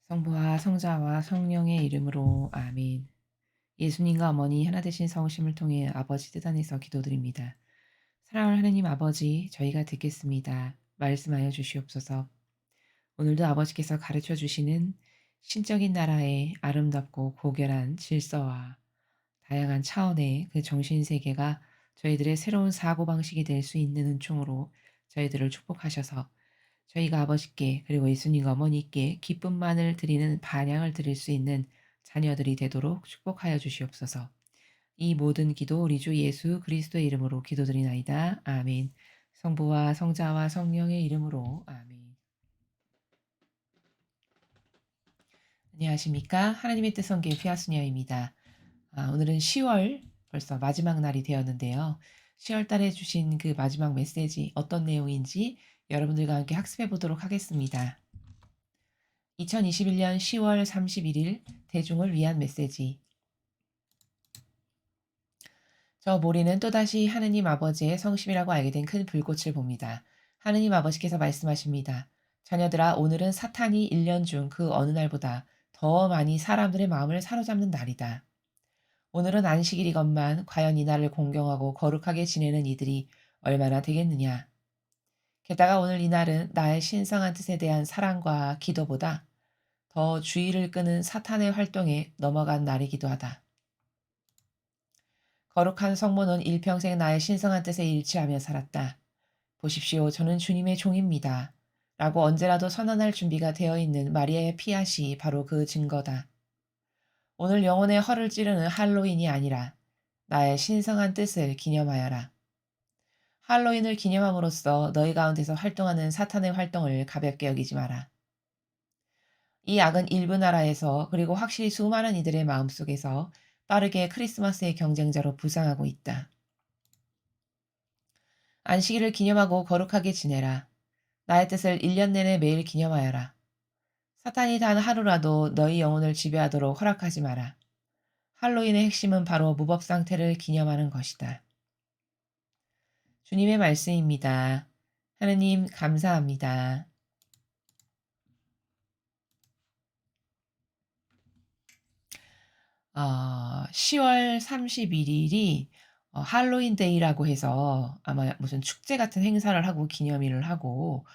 성부와 성자와 성령의 이름으로 아멘. 예수님과 어머니 하나 되신 성심을 통해 아버지 뜻 안에서 기도드립니다. 사랑하는 하느님 아버지, 저희가 듣겠습니다. 말씀하여 주시옵소서. 오늘도 아버지께서 가르쳐 주시는 신적인 나라의 아름답고 고결한 질서와 다양한 차원의 그 정신세계가 저희들의 새로운 사고방식이 될 수 있는 은총으로 저희들을 축복하셔서 저희가 아버지께 그리고 예수님과 어머니께 기쁨만을 드리는 반향을 드릴 수 있는 자녀들이 되도록 축복하여 주시옵소서. 이 모든 기도 우리 주 예수 그리스도의 이름으로 기도드리나이다. 아멘. 성부와 성자와 성령의 이름으로 아멘. 안녕하십니까? 하나님의 뜻 성경 피아스니아입니다. 오늘은 10월 벌써 마지막 날이 되었는데요. 10월 달에 주신 그 마지막 메시지 어떤 내용인지 여러분들과 함께 학습해 보도록 하겠습니다. 2021년 10월 31일 대중을 위한 메시지. 저 모리는 또다시 하느님 아버지의 성심이라고 알게 된 큰 불꽃을 봅니다. 하느님 아버지께서 말씀하십니다. 자녀들아, 오늘은 사탄이 1년 중 그 어느 날보다 더 많이 사람들의 마음을 사로잡는 날이다. 오늘은 안식일이건만 과연 이 날을 공경하고 거룩하게 지내는 이들이 얼마나 되겠느냐. 게다가 오늘 이 날은 나의 신성한 뜻에 대한 사랑과 기도보다 더 주의를 끄는 사탄의 활동에 넘어간 날이기도 하다. 거룩한 성모는 일평생 나의 신성한 뜻에 일치하며 살았다. 보십시오, 저는 주님의 종입니다. 라고 언제라도 선언할 준비가 되어 있는 마리아의 피앗이 바로 그 증거다. 오늘 영혼의 허를 찌르는 할로윈이 아니라 나의 신성한 뜻을 기념하여라. 할로윈을 기념함으로써 너희 가운데서 활동하는 사탄의 활동을 가볍게 여기지 마라. 이 악은 일부 나라에서 그리고 확실히 수많은 이들의 마음속에서 빠르게 크리스마스의 경쟁자로 부상하고 있다. 안식일을 기념하고 거룩하게 지내라. 나의 뜻을 1년 내내 매일 기념하여라. 사탄이 단 하루라도 너희 영혼을 지배하도록 허락하지 마라. 할로윈의 핵심은 바로 무법 상태를 기념하는 것이다. 주님의 말씀입니다. 하느님 감사합니다. 10월 31일이 할로윈 데이라고 해서 아마 무슨 축제 같은 행사를 하고 기념일을 하고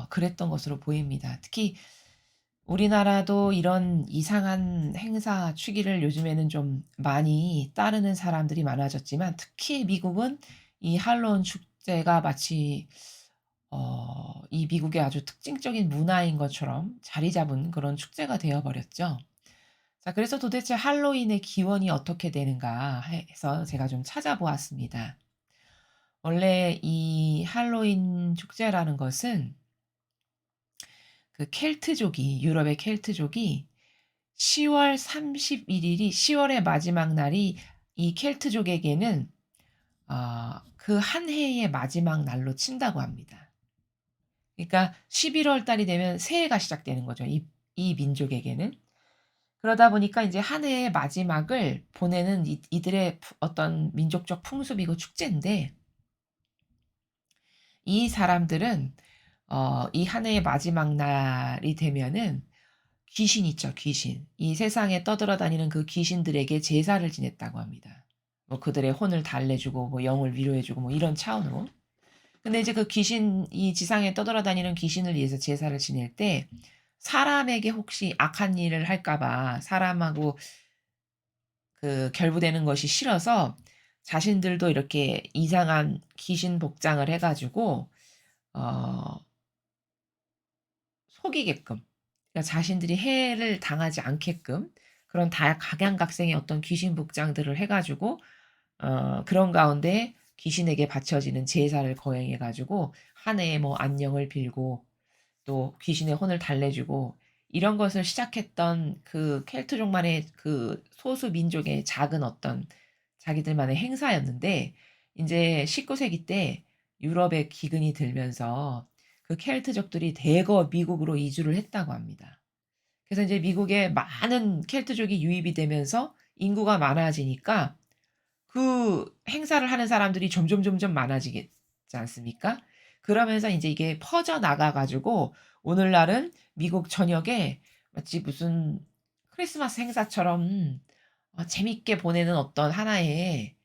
그랬던 것으로 보입니다. 특히 우리나라도 이런 이상한 행사 추기를 요즘에는 좀 많이 따르는 사람들이 많아졌지만 특히 미국은 이 할로윈 축제가 마치 이 미국의 아주 특징적인 문화인 것처럼 자리 잡은 그런 축제가 되어 버렸죠. 자, 그래서 도대체 할로윈의 기원이 어떻게 되는가 해서 제가 좀 찾아보았습니다. 원래 이 할로윈 축제라는 것은 그 켈트족이 유럽의 켈트족이 10월 31일이 10월의 마지막 날이 이 켈트족에게는 그 한 해의 마지막 날로 친다고 합니다. 그러니까 11월 달이 되면 새해가 시작되는 거죠. 이 민족에게는. 그러다 보니까 이제 한 해의 마지막을 보내는 이들의 어떤 민족적 풍습이고 축제인데 이 사람들은 이 한 해의 마지막 날이 되면은 귀신 있죠, 귀신. 이 세상에 떠돌아다니는 그 귀신들에게 제사를 지냈다고 합니다. 뭐 그들의 혼을 달래주고 뭐 영을 위로해주고 뭐 이런 차원으로. 근데 이제 그 귀신 이 지상에 떠돌아다니는 귀신을 위해서 제사를 지낼 때 사람에게 혹시 악한 일을 할까 봐 사람하고 그 결부되는 것이 싫어서 자신들도 이렇게 이상한 귀신 복장을 해 가지고 어 속이게끔 그러니까 자신들이 해를 당하지 않게끔 그런 다 각양각색의 어떤 귀신 복장들을 해 가지고 그런 가운데 귀신에게 바쳐지는 제사를 거행해 가지고 한 해의 뭐 안녕을 빌고 또 귀신의 혼을 달래주고 이런 것을 시작했던 그 켈트족만의 그 소수 민족의 작은 어떤 자기들만의 행사였는데 인제 19세기 때 유럽에 기근이 들면서 그 켈트족들이 대거 미국으로 이주를 했다고 합니다. 그래서 인제 미국에 많은 켈트족이 유입이 되면서 인구가 많아지니까 그 행사를 하는 사람들이 점점 많아지겠지 않습니까? 그러면서 인제 이게 퍼져 나가 가지고 오늘날은 미국 전역에 마치 무슨 크리스마스 행사처럼 재밌게 보내는 어떤 하나의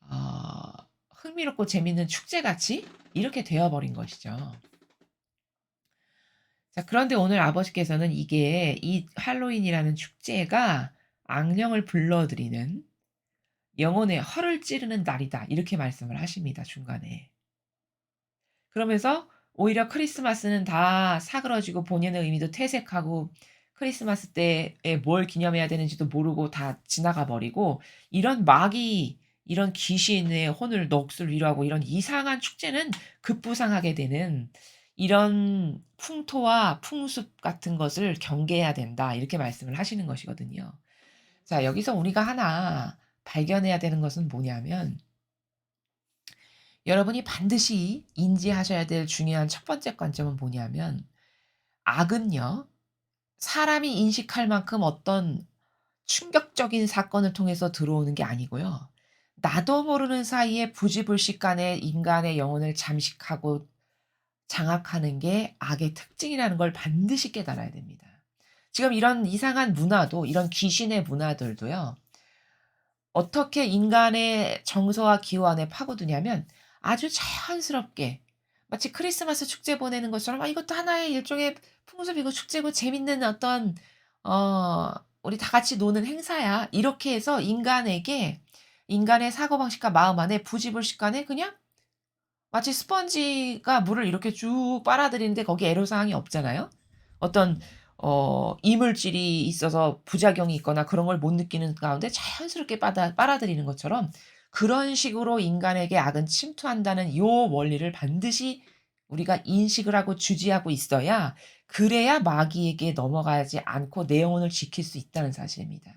어 흥미롭고 재밌는 축제같이 이렇게 되어 버린 것이죠. 자, 그런데 오늘 아버지께서는 이게 이 할로윈이라는 축제가 악령을 불러들이는 영혼의 허를 찌르는 날이다. 이렇게 말씀을 하십니다, 중간에. 그러면서 오히려 크리스마스는 다 사그러지고 본연의 의미도 퇴색하고 크리스마스 때에 뭘 기념해야 되는지도 모르고 다 지나가 버리고 이런 마귀, 이런 귀신의 혼을 넋을 위로하고 이런 이상한 축제는 급부상하게 되는 이런 풍토와 풍습 같은 것을 경계해야 된다. 이렇게 말씀을 하시는 것이거든요. 자, 여기서 우리가 하나 발견해야 되는 것은 뭐냐면 여러분이 반드시 인지하셔야 될 중요한 첫 번째 관점은 뭐냐면 악은요, 사람이 인식할 만큼 어떤 충격적인 사건을 통해서 들어오는 게 아니고요. 나도 모르는 사이에 부지불식간에 인간의 영혼을 잠식하고 장악하는 게 악의 특징이라는 걸 반드시 깨달아야 됩니다. 지금 이런 이상한 문화도 이런 귀신의 문화들도요. 어떻게 인간의 정서와 기호 안에 파고드냐면 아주 자연스럽게 마치 크리스마스 축제 보내는 것처럼 '아 이것도 하나의 일종의 풍습이고 축제고 재밌는 어떤 어 우리 다 같이 노는 행사야.' 이렇게 해서 인간에게 인간의 사고방식과 마음 안에 부지불식간에 그냥 마치 스펀지가 물을 이렇게 쭉 빨아들이는데 거기에 애로사항이 없잖아요. 어떤 이물질이 있어서 부작용이 있거나 그런 걸 못 느끼는 가운데 자연스럽게 빨아들이는 것처럼 그런 식으로 인간에게 악은 침투한다는 요 원리를 반드시 우리가 인식을 하고 주지하고 있어야 그래야 마귀에게 넘어가지 않고 내 영혼을 지킬 수 있다는 사실입니다.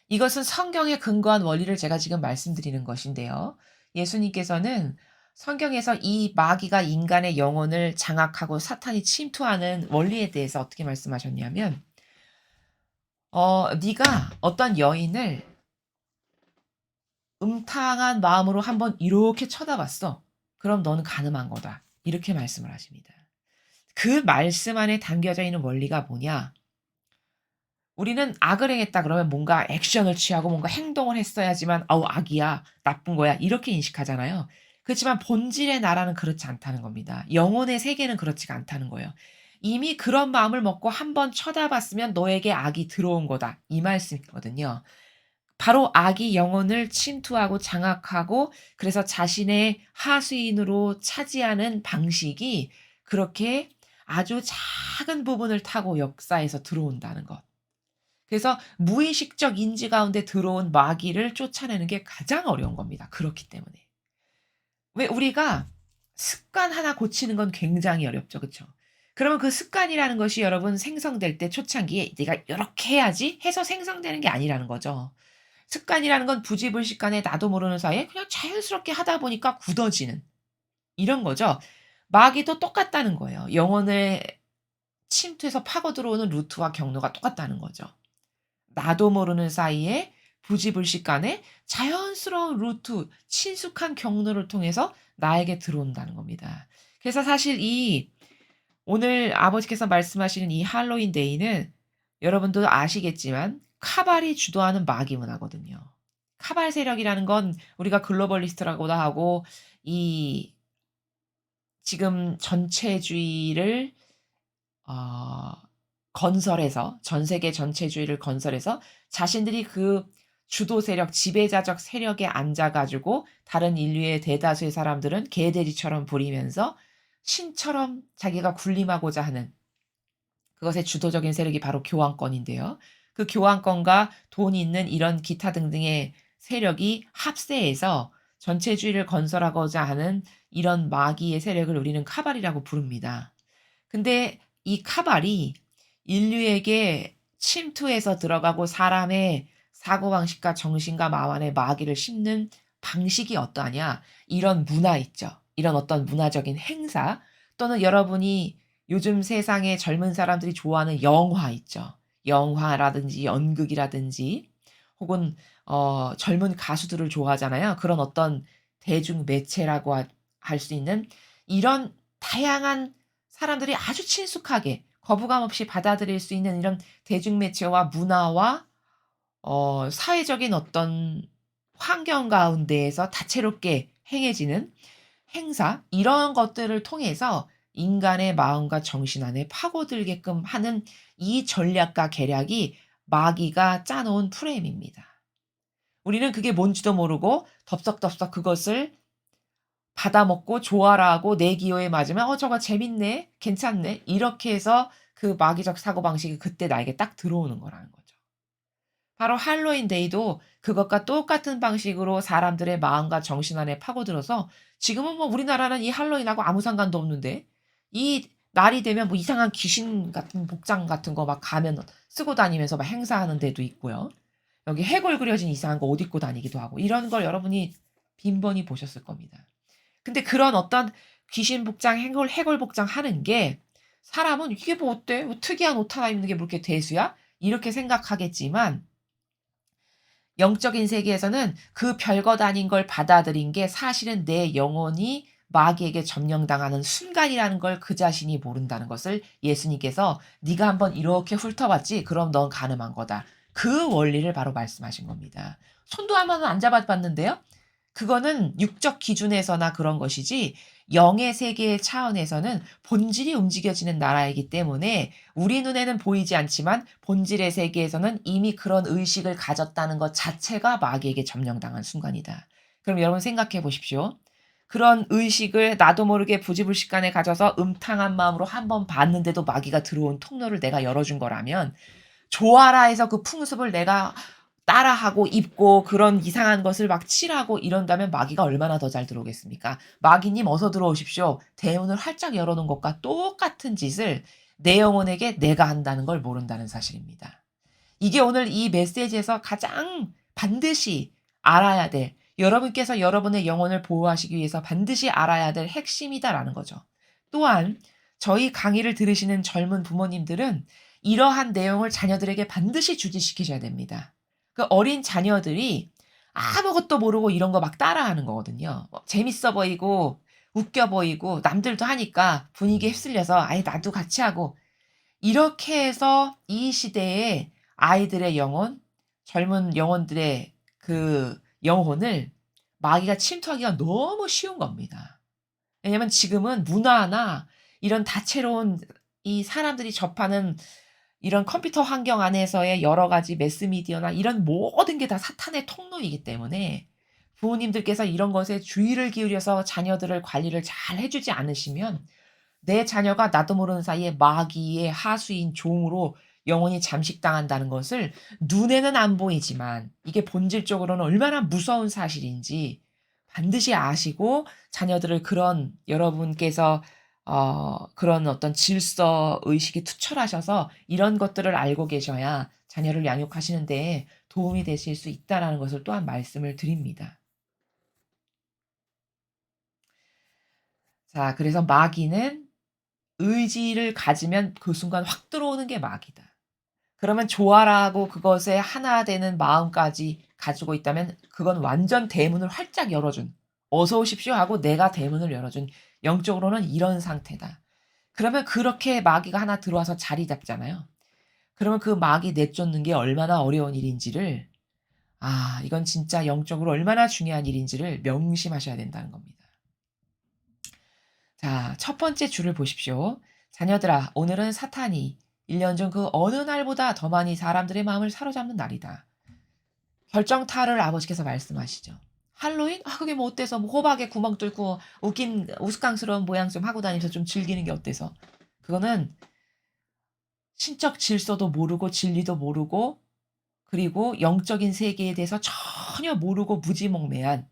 이것은 성경에 근거한 원리를 제가 지금 말씀드리는 것인데요. 예수님께서는 성경에서 이 마귀가 인간의 영혼을 장악하고 사탄이 침투하는 원리에 대해서 어떻게 말씀하셨냐면 "네가 어떤 여인을 음탕한 마음으로 한번 이렇게 쳐다봤어. 그럼 너는 간음한 거다." 이렇게 말씀을 하십니다. 그 말씀 안에 담겨져 있는 원리가 뭐냐? 우리는 악을 행했다 그러면 뭔가 액션을 취하고 뭔가 행동을 했어야지만 '아우 악이야. 나쁜 거야.' 이렇게 인식하잖아요. 그렇지만 본질의 나라는 그렇지 않다는 겁니다. 영혼의 세계는 그렇지가 않다는 거예요. 이미 그런 마음을 먹고 한번 쳐다봤으면 너에게 악이 들어온 거다. 이 말씀이거든요. 바로 악이 영혼을 침투하고 장악하고 그래서 자신의 하수인으로 차지하는 방식이 그렇게 아주 작은 부분을 타고 역사에서 들어온다는 것. 그래서 무의식적 인지 가운데 들어온 마귀를 쫓아내는 게 가장 어려운 겁니다, 그렇기 때문에. 왜 우리가 습관 하나 고치는 건 굉장히 어렵죠. 그쵸? 그러면 그 습관이라는 것이 여러분 생성될 때 초창기에 '내가 요렇게 해야지.' 해서 생성되는 게 아니라는 거죠. 습관이라는 건 부지불식간에 나도 모르는 사이에 그냥 자연스럽게 하다 보니까 굳어지는 이런 거죠. 마귀도 똑같다는 거예요. 영혼을 침투해서 파고 들어오는 루트와 경로가 똑같다는 거죠. 나도 모르는 사이에 부지불식간에 자연스러운 루트, 친숙한 경로를 통해서 나에게 들어온다는 겁니다. 그래서 사실 이 오늘 아버지께서 말씀하시는 이 할로윈 데이는 여러분도 아시겠지만 카발이 주도하는 마귀 문화거든요. 카발 세력이라는 건 우리가 글로벌리스트라고도 하고 이 지금 전체주의를 어 건설해서 전 세계 전체주의를 건설해서 자신들이 그 주도 세력, 지배자적 세력에 앉아 가지고 다른 인류의 대다수의 사람들은 개돼지처럼 부리면서 신처럼 자기가 군림하고자 하는 그것의 주도적인 세력이 바로 교황권인데요. 그 교황권과 돈이 있는 이런 기타 등등의 세력이 합세해서 전체주의를 건설하고자 하는 이런 마귀의 세력을 우리는 카발이라고 부릅니다. 근데 이 카발이 인류에게 침투해서 들어가고 사람의 사고방식과 정신과 마음 안에 마귀를 심는 방식이 어떠하냐. 이런 문화 있죠. 이런 어떤 문화적인 행사 또는 여러분이 요즘 세상에 젊은 사람들이 좋아하는 영화 있죠. 영화라든지 연극이라든지 혹은 젊은 가수들을 좋아하잖아요. 그런 어떤 대중 매체라고 할 수 있는 이런 다양한 사람들이 아주 친숙하게 거부감 없이 받아들일 수 있는 이런 대중매체와 문화와 사회적인 어떤 환경 가운데에서 다채롭게 행해지는 행사 이런 것들을 통해서 인간의 마음과 정신 안에 파고들게끔 하는 이 전략과 계략이 마귀가 짜 놓은 프레임입니다. 우리는 그게 뭔지도 모르고 덥석덥석 그것을 받아먹고 좋아라 하고 내 기호에 맞으면 '어 저거 재밌네. 괜찮네.' 이렇게 해서 그 마귀적 사고방식이 그때 나에게 딱 들어오는 거라는 거죠. 바로 할로윈 데이도 그것과 똑같은 방식으로 사람들의 마음과 정신 안에 파고들어서 지금은 뭐 우리나라는 이 할로윈하고 아무 상관도 없는데 이 날이 되면 뭐 이상한 귀신 같은 복장 같은 거 막 가면 쓰고 다니면서 막 행사하는 데도 있고요. 여기 해골 그려진 이상한 거 옷 입고 다니기도 하고 이런 걸 여러분이 빈번히 보셨을 겁니다. 근데 그런 어떤 귀신 복장, 해골 복장 하는 게 사람은 '이게 뭐 어때? 뭐 특이한 옷 하나 입는 게 뭐 그렇게 대수야?' 이렇게 생각하겠지만 영적인 세계에서는 그 별것 아닌 걸 받아들인 게 사실은 내 영혼이 마귀에게 점령당하는 순간이라는 걸 그 자신이 모른다는 것을 예수님께서 "네가 한번 이렇게 훑어봤지? 그럼 넌 가늠한 거다." 그 원리를 바로 말씀하신 겁니다. 손도 한 번은 안 잡아 봤는데요. 그거는 육적 기준에서나 그런 것이지 영의 세계의 차원에서는 본질이 움직여지는 나라이기 때문에 우리 눈에는 보이지 않지만 본질의 세계에서는 이미 그런 의식을 가졌다는 것 자체가 마귀에게 점령당한 순간이다. 그럼 여러분 생각해 보십시오. 그런 의식을 나도 모르게 부지불식간에 가져서 음탕한 마음으로 한번 봤는데도 마귀가 들어온 통로를 내가 열어준 거라면 좋아라 해서 그 풍습을 내가 따라하고 입고 그런 이상한 것을 막 칠하고 이런다면 마귀가 얼마나 더 잘 들어오겠습니까? "마귀님 어서 들어오십시오." 대문을 활짝 열어 놓은 것과 똑같은 짓을 내 영혼에게 내가 한다는 걸 모른다는 사실입니다. 이게 오늘 이 메시지에서 가장 반드시 알아야 될 여러분께서 여러분의 영혼을 보호하시기 위해서 반드시 알아야 될 핵심이다라는 거죠. 또한 저희 강의를 들으시는 젊은 부모님들은 이러한 내용을 자녀들에게 반드시 주지시키셔야 됩니다. 그 어린 자녀들이 아무것도 모르고 이런 거 막 따라하는 거거든요. 재밌어 보이고 웃겨 보이고 남들도 하니까 분위기에 휩쓸려서 '아이 나도 같이 하고.' 이렇게 해서 이 시대에 아이들의 영혼, 젊은 영혼들의 그 영혼을 마귀가 침투하기가 너무 쉬운 겁니다. 왜냐면 지금은 문화나 이런 다채로운 이 사람들이 접하는 이런 컴퓨터 환경 안에서의 여러 가지 매스미디어나 이런 모든 게 다 사탄의 통로이기 때문에 부모님들께서 이런 것에 주의를 기울여서 자녀들을 관리를 잘 해 주지 않으시면 내 자녀가 나도 모르는 사이에 마귀의 하수인 종으로 영원히 잠식당한다는 것을 눈에는 안 보이지만 이게 본질적으로는 얼마나 무서운 사실인지 반드시 아시고 자녀들을 그런 여러분께서 그런 어떤 질서 의식이 투철하셔서 이런 것들을 알고 계셔야 자녀를 양육하시는 데 도움이 되실 수 있다라는 것을 또한 말씀을 드립니다. 자 그래서 마귀는 의지를 가지면 그 순간 확 들어오는 게 마귀다. 그러면 좋아라 하고 그것에 하나 되는 마음까지 가지고 있다면 그건 완전 대문을 활짝 열어준 "어서 오십시오." 하고 내가 대문을 열어준 영적으로는 이런 상태다. 그러면 그렇게 마귀가 하나 들어와서 자리 잡잖아요. 그러면 그 마귀 내쫓는 게 얼마나 어려운 일인지를 이건 진짜 영적으로 얼마나 중요한 일인지를 명심하셔야 된다는 겁니다. 자, 첫 번째 줄을 보십시오. 자녀들아, 오늘은 사탄이 1년 전 그 어느 날보다 더 많이 사람들의 마음을 사로잡는 날이다. 결정타를 아버지께서 말씀하시죠. 할로윈? 그게 뭐 어때서? 뭐 호박에 구멍 뚫고 웃긴 우스꽝스러운 모양 좀 하고 다니면서 좀 즐기는 게 어때서? 그거는 신적 질서도 모르고 진리도 모르고 그리고 영적인 세계에 대해서 전혀 모르고 무지몽매한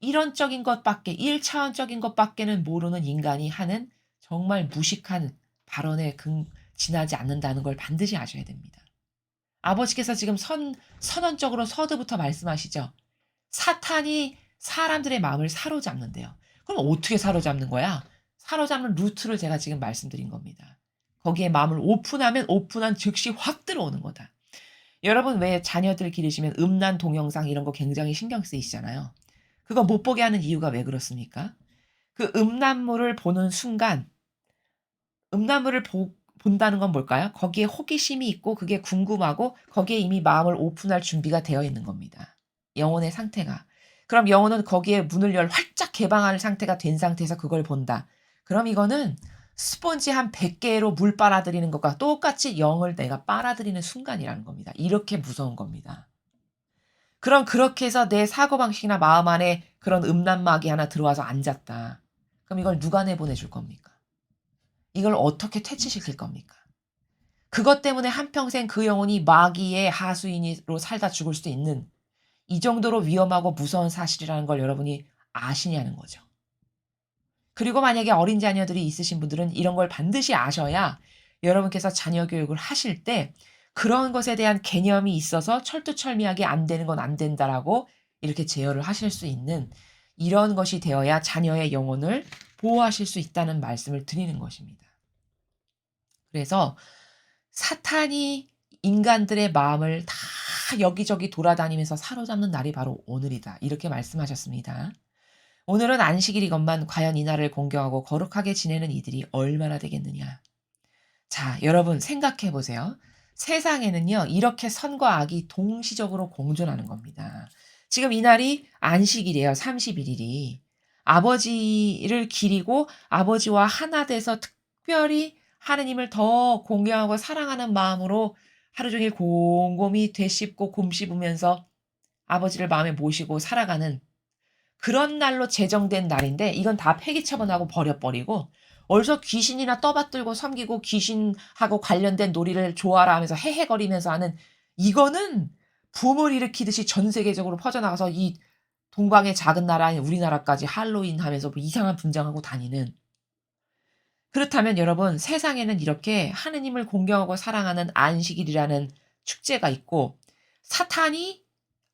이론적인 것밖에 1차원적인 것밖에는 모르는 인간이 하는 정말 무식한 발언에 지나지 않는다는 걸 반드시 아셔야 됩니다. 아버지께서 지금 선언적으로 서두부터 말씀하시죠. 사탄이 사람들의 마음을 사로잡는데요. 그럼 어떻게 사로잡는 거야? 사로잡는 루트를 제가 지금 말씀드린 겁니다. 거기에 마음을 오픈하면 오픈한 즉시 확 들어오는 거다. 여러분 왜 자녀들 기르시면 음란 동영상 이런 거 굉장히 신경 쓰이시잖아요. 그거 못 보게 하는 이유가 왜 그렇습니까? 그 음란물을 보는 순간 음란물을 본다는 건 뭘까요? 거기에 호기심이 있고 그게 궁금하고 거기에 이미 마음을 오픈할 준비가 되어 있는 겁니다. 영혼의 상태가. 그럼 영혼은 거기에 문을 활짝 개방할 상태가 된 상태에서 그걸 본다. 그럼 이거는 스폰지 한 100 개로 물 빨아들이는 것과 똑같이 영을 내가 빨아들이는 순간이라는 겁니다. 이렇게 무서운 겁니다. 그럼 그렇게 해서 내 사고방식이나 마음 안에 그런 음란막이 하나 들어와서 앉았다. 그럼 이걸 누가 내보내 줄 겁니까? 이걸 어떻게 퇴치시킬 겁니까? 그것 때문에 한평생 그 영혼이 마귀의 하수인으로 살다 죽을 수도 있는 이 정도로 위험하고 무서운 사실이라는 걸 여러분이 아시냐는 거죠. 그리고 만약에 어린 자녀들이 있으신 분들은 이런 걸 반드시 아셔야 여러분께서 자녀 교육을 하실 때 그런 것에 대한 개념이 있어서 철두철미하게 안 되는 건 안 된다라고 이렇게 제어를 하실 수 있는 이런 것이 되어야 자녀의 영혼을 보호하실 수 있다는 말씀을 드리는 것입니다. 그래서 사탄이 인간들의 마음을 다 여기저기 돌아다니면서 사로잡는 날이 바로 오늘이다. 이렇게 말씀하셨습니다. 오늘은 안식일이건만 과연 이날을 공경하고 거룩하게 지내는 이들이 얼마나 되겠느냐. 자, 여러분 생각해 보세요. 세상에는요, 이렇게 선과 악이 동시적으로 공존하는 겁니다. 지금 이날이 안식일이에요. 30일이. 아버지를 기리고 아버지와 하나 돼서 특별히 하느님을 더 공경하고 사랑하는 마음으로 하루 종일 곰곰이 되씹고 곰씹으면서 아버지를 마음에 모시고 살아가는 그런 날로 제정된 날인데 이건 다 폐기 처분하고 버려버리고 어디서 귀신이나 떠받들고 섬기고 귀신하고 관련된 놀이를 좋아라 하면서 헤헤거리면서 하는 이거는 붐을 일으키듯이 전 세계적으로 퍼져나가서 이 동방의 작은 나라인 우리나라까지 할로윈 하면서 뭐 이상한 분장하고 다니는 그렇다면 여러분 세상에는 이렇게 하느님을 공경하고 사랑하는 안식일이라는 축제가 있고 사탄이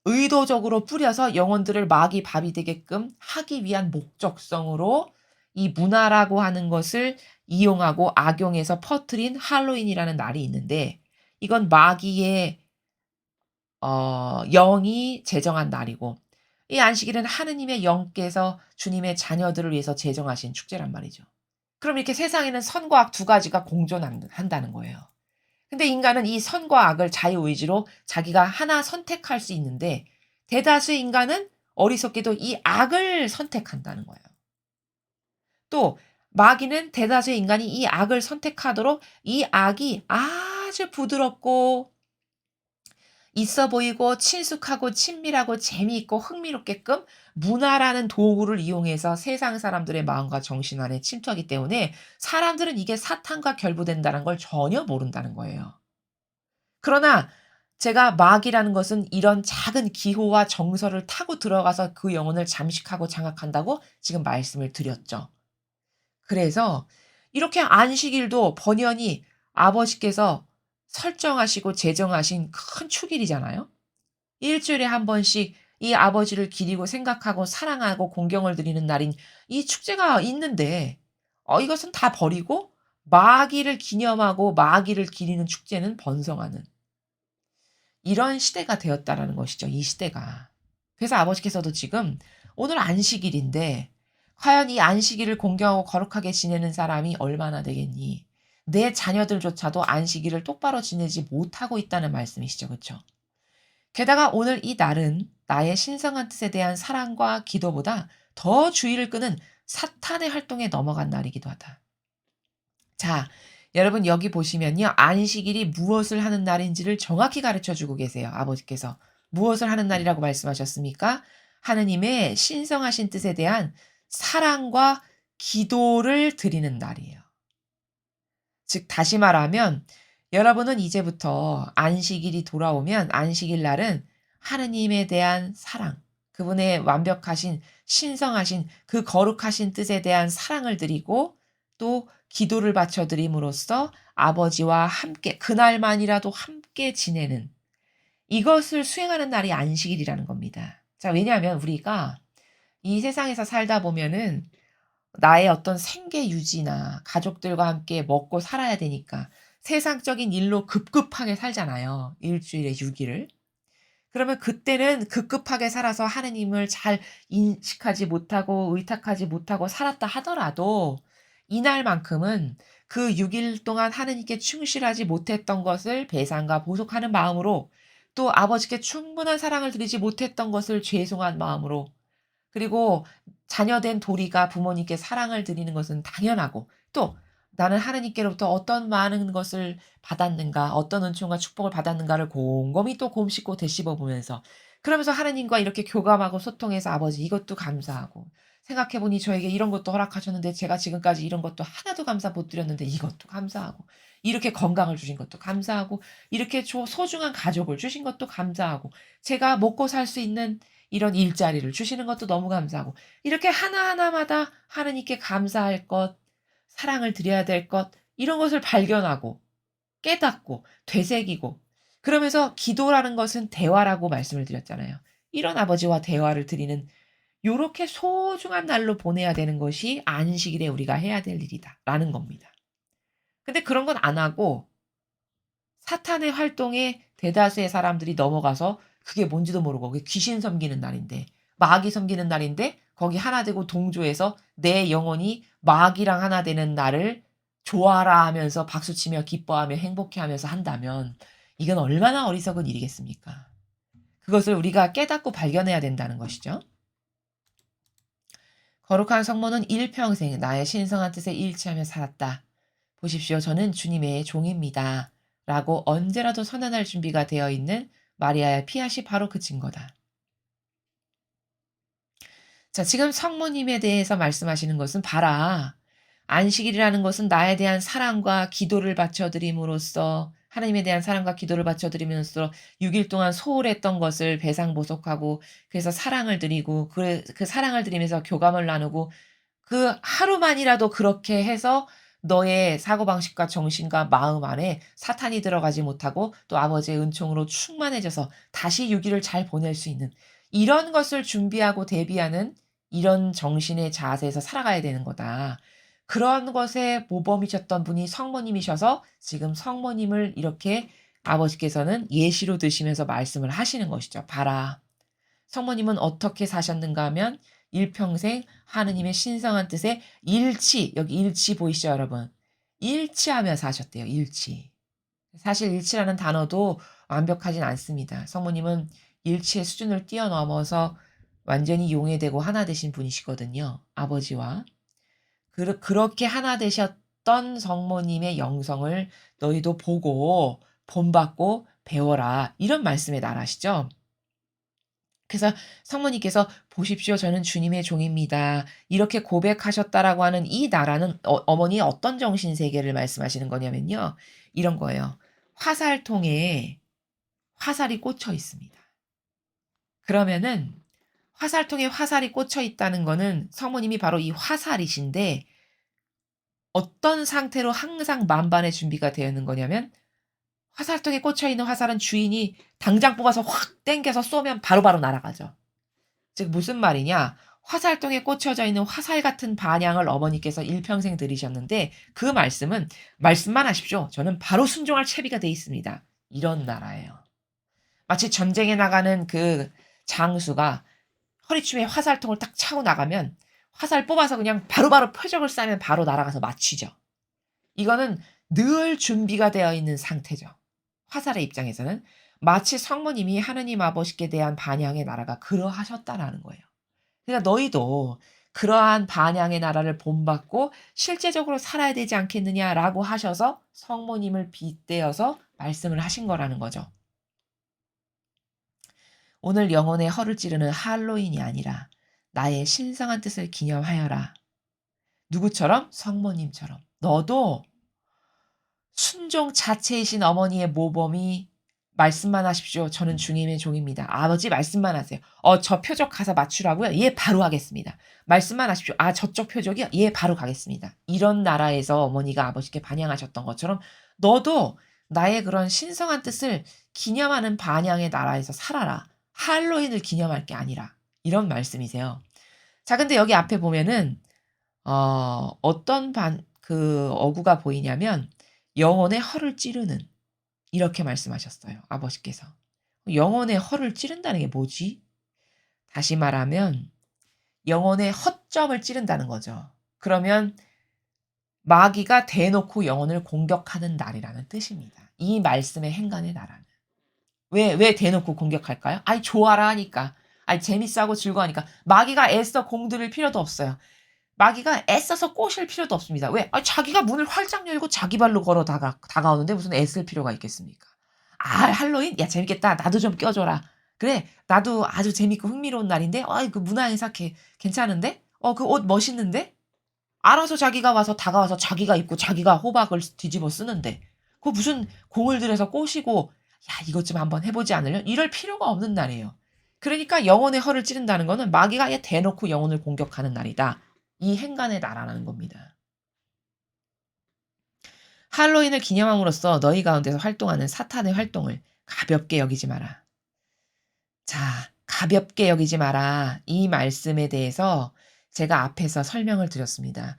의도적으로 뿌려서 영혼들을 마귀 밥이 되게끔 하기 위한 목적성으로 이 문화라고 하는 것을 이용하고 악용해서 퍼뜨린 할로윈이라는 날이 있는데 이건 마귀의 영이 제정한 날이고 이 안식일은 하느님의 영께서 주님의 자녀들을 위해서 제정하신 축제란 말이죠. 그럼 이렇게 세상에는 선과 악 두 가지가 공존한다는 거예요. 근데 인간은 이 선과 악을 자유의지로 자기가 하나 선택할 수 있는데 대다수의 인간은 어리석게도 이 악을 선택한다는 거예요. 또 마귀는 대다수의 인간이 이 악을 선택하도록 이 악이 아주 부드럽고 있어 보이고 친숙하고 친밀하고 재미있고 흥미롭게끔 문화라는 도구를 이용해서 세상 사람들의 마음과 정신 안에 침투하기 때문에 사람들은 이게 사탄과 결부된다는 걸 전혀 모른다는 거예요. 그러나 제가 마귀라는 것은 이런 작은 기호와 정서를 타고 들어가서 그 영혼을 잠식하고 장악한다고 지금 말씀을 드렸죠. 그래서 이렇게 안식일도 번연히 아버지께서 설정하시고 제정하신 큰 축일이잖아요. 일 주일에 한 번씩 이 아버지를 기리고 생각하고 사랑하고 공경을 드리는 날인 이 축제가 있는데 이것은 다 버리고 마귀를 기념하고 마귀를 기리는 축제는 번성하는 이런 시대가 되었다라는 것이죠, 이 시대가. 그래서 아버지께서도 지금 오늘 안식일인데 과연 이 안식일을 공경하고 거룩하게 지내는 사람이 얼마나 되겠니? 내 자녀들조차도 안식일을 똑바로 지내지 못하고 있다는 말씀이시죠. 그쵸? 게다가 오늘 이 날은 나의 신성한 뜻에 대한 사랑과 기도보다 더 주의를 끄는 사탄의 활동에 넘어간 날이기도 하다. 자, 여러분 여기 보시면요. 안식일이 무엇을 하는 날인지를 정확히 가르쳐 주고 계세요. 아버지께서. 무엇을 하는 날이라고 말씀하셨습니까? 하느님의 신성하신 뜻에 대한 사랑과 기도를 드리는 날이에요. 즉 다시 말하면 여러분은 이제부터 안식일이 돌아오면 안식일 날은 하느님에 대한 사랑, 그분의 완벽하신 신성하신 그 거룩하신 뜻에 대한 사랑을 드리고 또 기도를 바쳐 드림으로써 아버지와 함께 그날만이라도 함께 지내는 이것을 수행하는 날이 안식일이라는 겁니다. 자, 왜냐하면 우리가 이 세상에서 살다 보면은 나의 어떤 생계 유지나 가족들과 함께 먹고 살아야 되니까 세상적인 일로 급급하게 살잖아요. 일 주일에 6 일을. 그러면 그때는 급급하게 살아서 하느님을 잘 인식하지 못하고 의탁하지 못하고 살았다 하더라도 이날만큼은 그 6일 동안 하느님께 충실하지 못했던 것을 배상과 보속하는 마음으로, 또 아버지께 충분한 사랑을 드리지 못했던 것을 죄송한 마음으로, 그리고 자녀된 도리가 부모님께 사랑을 드리는 것은 당연하고, 또 나는 하느님께로부터 어떤 많은 것을 받았는가, 어떤 은총과 축복을 받았는가를 곰곰이 또 곰씹고 되씹어 보면서, 그러면서 하느님과 이렇게 교감하고 소통해서 아버지 이것도 감사하고, 생각해 보니 저에게 이런 것도 허락하셨는데 제가 지금까지 이런 것도 하나도 감사 못 드렸는데 이것도 감사하고, 이렇게 건강을 주신 것도 감사하고, 이렇게 소중한 가족을 주신 것도 감사하고, 제가 먹고 살 수 있는 이런 일자리를 주시는 것도 너무 감사하고, 이렇게 하나하나마다 하느님께 감사할 것, 사랑을 드려야 될 것, 이런 것을 발견하고 깨닫고 되새기고, 그러면서 기도라는 것은 대화라고 말씀을 드렸잖아요. 이런 아버지와 대화를 드리는 요렇게 소중한 날로 보내야 되는 것이 안식일에 우리가 해야 될 일이다라는 겁니다. 근데 그런 건 안 하고 사탄의 활동에 대다수의 사람들이 넘어가서 그게 뭔지도 모르고, 그게 귀신 섬기는 날인데, 마귀 섬기는 날인데 거기 하나 되고 동조해서 내 영혼이 마귀랑 하나 되는 날을 좋아라 하면서 박수치며 기뻐하며 행복해하면서 한다면 이건 얼마나 어리석은 일이겠습니까? 그것을 우리가 깨닫고 발견해야 된다는 것이죠. 거룩한 성모는 일평생 나의 신성한 뜻에 일치하며 살았다. 보십시오. 저는 주님의 종입니다. 라고 언제라도 선언할 준비가 되어 있는 마리아의 피아시 바로 그 증거다. 자, 지금 성모님에 대해서 말씀하시는 것은 봐라. 안식일이라는 것은 나에 대한 사랑과 기도를 바쳐드림으로써, 하나님에 대한 사랑과 기도를 바쳐드리면서 6일 동안 소홀했던 것을 배상보속하고, 그래서 사랑을 드리고, 그 사랑을 드리면서 교감을 나누고, 그 하루만이라도 그렇게 해서 너의 사고방식과 정신과 마음 안에 사탄이 들어가지 못하고 또 아버지의 은총으로 충만해져서 다시 6일을 잘 보낼 수 있는, 이런 것을 준비하고 대비하는 이런 정신의 자세에서 살아가야 되는 거다. 그런 것에 모범이셨던 분이 성모님이셔서 지금 성모님을 이렇게 아버지께서는 예시로 드시면서 말씀을 하시는 것이죠. 봐라. 성모님은 어떻게 사셨는가 하면 일평생 하느님의 신성한 뜻에 일치, 여기 일치 보이시죠, 여러분? 일치하며 사셨대요, 일치. 사실 일치라는 단어도 완벽하진 않습니다. 성모님은 일치의 수준을 뛰어넘어서 완전히 용해되고 하나 되신 분이시거든요, 아버지와. 그렇게 하나 되셨던 성모님의 영성을 너희도 보고 본받고 배워라. 이런 말씀에 나라시죠. 그래서 성모님께서 "보십시오. 저는 주님의 종입니다." 이렇게 고백하셨다라고 하는 이 나라는 어머니의 어떤 정신 세계를 말씀하시는 거냐면요. 이런 거예요. 화살통에 화살이 꽂혀 있습니다. 그러면은 화살통에 화살이 꽂혀 있다는 거는 성모님이 바로 이 화살이신데, 어떤 상태로 항상 만반의 준비가 되어 있는 거냐면, 화살통에 꽂혀 있는 화살은 주인이 당장 뽑아서 확 당겨서 쏘면 바로바로 날아가죠. 즉 무슨 말이냐? 화살통에 꽂혀져 있는 화살 같은 반향을 어머니께서 일평생 들이셨는데, 그 말씀은 "말씀만 하십시오. 저는 바로 순종할 채비가 돼 있습니다." 이런 나라예요. 마치 전쟁에 나가는 그 장수가 허리춤에 화살통을 딱 차고 나가면 화살 뽑아서 그냥 바로바로 표적을 쏴면 바로 날아가서 맞추죠. 이거는 늘 준비가 되어 있는 상태죠. 화살의 입장에서는 마치 성모님이 하느님 아버지께 대한 반향의 나라가 그러하셨다라는 거예요. 그러니까 "너희도 그러한 반향의 나라를 본받고 실제적으로 살아야 되지 않겠느냐."라고 하셔서 성모님을 빗대어서 말씀을 하신 거라는 거죠. 오늘 영혼의 허를 찌르는 할로윈이 아니라 나의 신성한 뜻을 기념하여라. 누구처럼? 성모님처럼. 너도 순종 자체이신 어머니의 모범이 "말씀만 하십시오. 저는 주님의 종입니다." 아버지 말씀만 하세요. 저 표적 가서 맞추라고요?" "예, 바로 하겠습니다." "말씀만 하십시오." "아, 저쪽 표적이요?" "예, 바로 가겠습니다." 이런 나라에서 어머니가 아버지께 반영하셨던 것처럼 너도 나의 그런 신성한 뜻을 기념하는 반향의 나라에서 살아라. 할로윈을 기념할 게 아니라. 이런 말씀이세요. 자, 근데 여기 앞에 보면은 어떤 어구가 보이냐면 "영혼의 허를 찌르는." 이렇게 말씀하셨어요, 아버지께서. 영혼의 허를 찌른다는 게 뭐지? 다시 말하면 영혼의 허점을 찌른다는 거죠. 그러면 마귀가 대놓고 영혼을 공격하는 날이라는 뜻입니다. 이 말씀의 행간의 나라는. 왜 대놓고 공격할까요? 아이 좋아라 하니까. 아이 재밌어 하고 즐거워하니까. 마귀가 애써 공들일 필요도 없어요. 마귀가 애써서 꼬실 필요도 없습니다. 왜? 아 자기가 문을 활짝 열고 자기 발로 걸어 다가오는데 무슨 애쓸 필요가 있겠습니까? 아 할로윈? 야 재밌겠다. 나도 좀 껴줘라. 그래 나도 아주 재밌고 흥미로운 날인데 어이 그 문화 행사 괜찮은데? 그 옷 멋있는데? 알아서 자기가 와서 다가와서 자기가 입고 자기가 호박을 뒤집어 쓰는데 그 무슨 공을 들여서 꼬시고 "야 이것 좀 한번 해 보지 않을래?" 이럴 필요가 없는 날이에요. 그러니까 영혼의 허를 찌른다는 거는 마귀가 아예 대놓고 영혼을 공격하는 날이다. 이 행간의 나라라는 겁니다. 할로윈을 기념함으로써 너희 가운데서 활동하는 사탄의 활동을 가볍게 여기지 마라. 자, 가볍게 여기지 마라. 이 말씀에 대해서 제가 앞에서 설명을 드렸습니다.